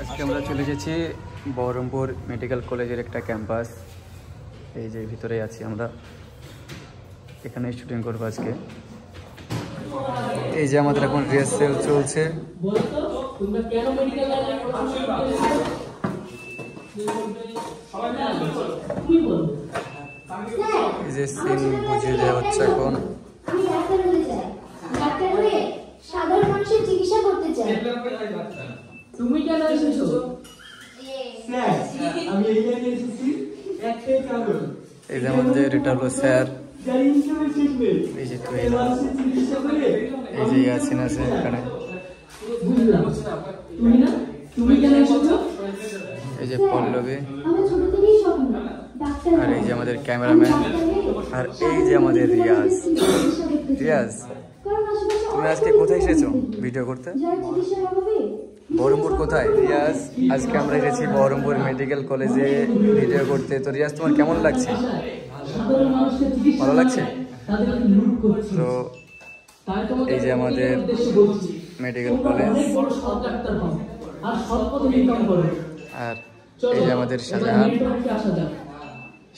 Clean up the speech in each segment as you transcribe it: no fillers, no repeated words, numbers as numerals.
আজকে আমরা চলে এসেছি বহরমপুর মেডিকেল কলেজের একটা ক্যাম্পাস। এই যে ভিতরে আছি আমরা, এখানে শুটিং করবো আজকে। এই যে আমাদের এখন রিহার্সাল চলছে। এই যে সিন বুঝিয়ে দেওয়া হচ্ছে এখন। সাধারণ মানুষের চিকিৎসা করতে চাই। তুমি কেন এসেছো? আমি এই জায়গায় এসেছি একটাই কারণ। এই যে আমাদের এটা হলো স্যার। এই যে তুই, এই যে ইয়াসিন আছে এখানে। তুমি না, তুমি কেন এসেছো? এই যে পল্লবী, আমি ছোট থেকেই স্বপ্ন ডাক্তার। আর এই যে আমাদের ক্যামেরাম্যান, আর এই যে আমাদের রিয়াজ। রিয়াজ, তুমি আজকে কোথায় এসেছো ভিডিও করতে? বহরমপুর কোথায়? রিয়াজ, আজকে আমরা এসেছি বহরমপুর মেডিকেল কলেজে ভিডিও করতে। তো রিয়াজ, তোমার কেমন লাগছে? ভালো লাগছে? তো এই যে আমাদের মেডিকেল কলেজ, আর এই যে আমাদের শাহজাহান।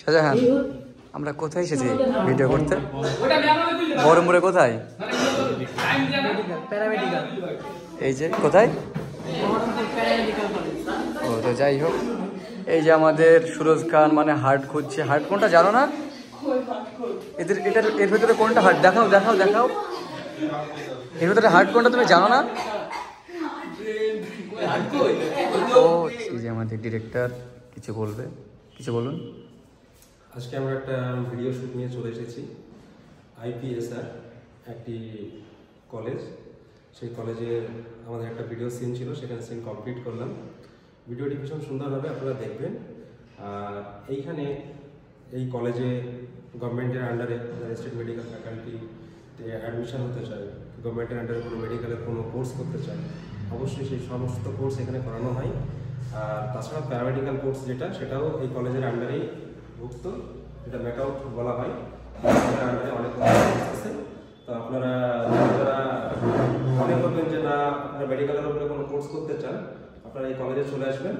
শাহজাহান, আমরা কোথায় এসেছি ভিডিও করতে? বহরমপুরে কোথায়? এই যে কোথায়? ও, তো যাই হোক, এই যে আমাদের সুরজ খান মানে হার্ট খুঁজছে। হার্ট কোনটা জানো না? এর ভেতরে কোনটা হার্ট? দেখাও দেখাও দেখাও, এর ভেতরে হার্ট কোনটা তুমি জানো না? ও, এই যে আমাদের ডিরেক্টর কিছু বলবে, কিছু বলুন। আজকে আমরা একটা ভিডিও শুট নিয়ে চলে এসেছি। আইপিএসআর একটি কলেজ, সেই কলেজে আমাদের একটা ভিডিও সিন ছিল, সেখানে সিন কমপ্লিট করলাম। ভিডিওটি ভীষণ সুন্দরভাবে আপনারা দেখবেন। আর এইখানে এই কলেজে গভর্নমেন্টের আন্ডারে স্টেট মেডিকেল ফ্যাকাল্টিতে অ্যাডমিশন হতে চায়, গভর্নমেন্টের আন্ডারে কোনো মেডিকেলের কোনো কোর্স করতে চায়, অবশ্যই সেই সমস্ত কোর্স এখানে করানো হয়। আর তাছাড়া প্যারামেডিক্যাল কোর্স যেটা, সেটাও এই কলেজের আন্ডারেই ভুক্ত, যেটা ম্যাকআউট বলা হয়। আন্ডারে অনেক কোর্স আছে। তো আপনারা যারা মনে করবেন যে না আপনারা মেডিকেলের উপরে কোনো কোর্স করতে চান, আপনারা এই কলেজে চলে আসবেন।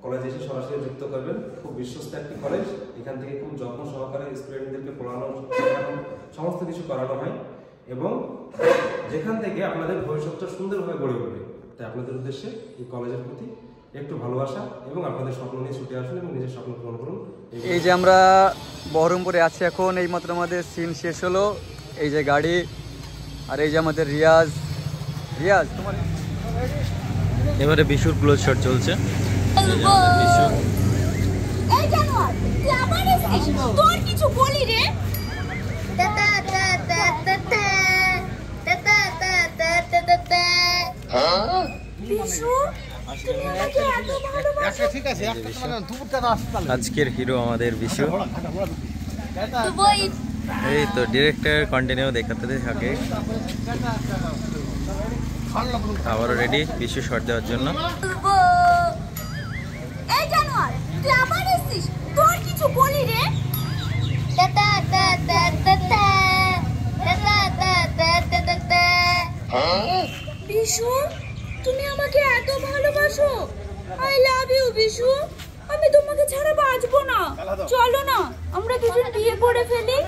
কলেজে এসে সরাসরি যুক্ত করবেন। খুব বিশ্বস্ত একটি কলেজ, এখান থেকে খুব যত্ন সহকারে স্টুডেন্টদেরকে পড়ানো সমস্ত কিছু করানো হয়, এবং যেখান থেকে আপনাদের ভবিষ্যৎটা সুন্দরভাবে গড়ে উঠবে। তাই আপনাদের উদ্দেশ্যে এই কলেজের প্রতি একটু ভালোবাসা, এবং আপনাদের স্বপ্ন নিয়ে ছুটে আসুন এবং নিজের স্বপ্ন পূরণ করুন। এই যে আমরা বহরমপুরে আছি এখন, এই মাত্র আমাদের সিন শেষ হলো। এই যে গাড়ি, আর এই যে আমাদের রিয়াজ। রিয়াজ, তোমার এবারে বিশুর ক্লোজ শট চলছে। তোর কিছু বলি রে। আজকের হিরো আমাদের বিশু। এই তো ডিরেক্টর কন্টিনিউ দেখাতে থাকে, আবারও রেডি বিশু শট দেওয়ার জন্য। তোর কিছু বলি রে। বিশু, তুমি আমাকে এত ভালোবাসো। I love you Bishu. আমি তোমাকে ছাড়া বাঁচবো না। চলো না আমরা দুজন বিয়ে করে ফেলি।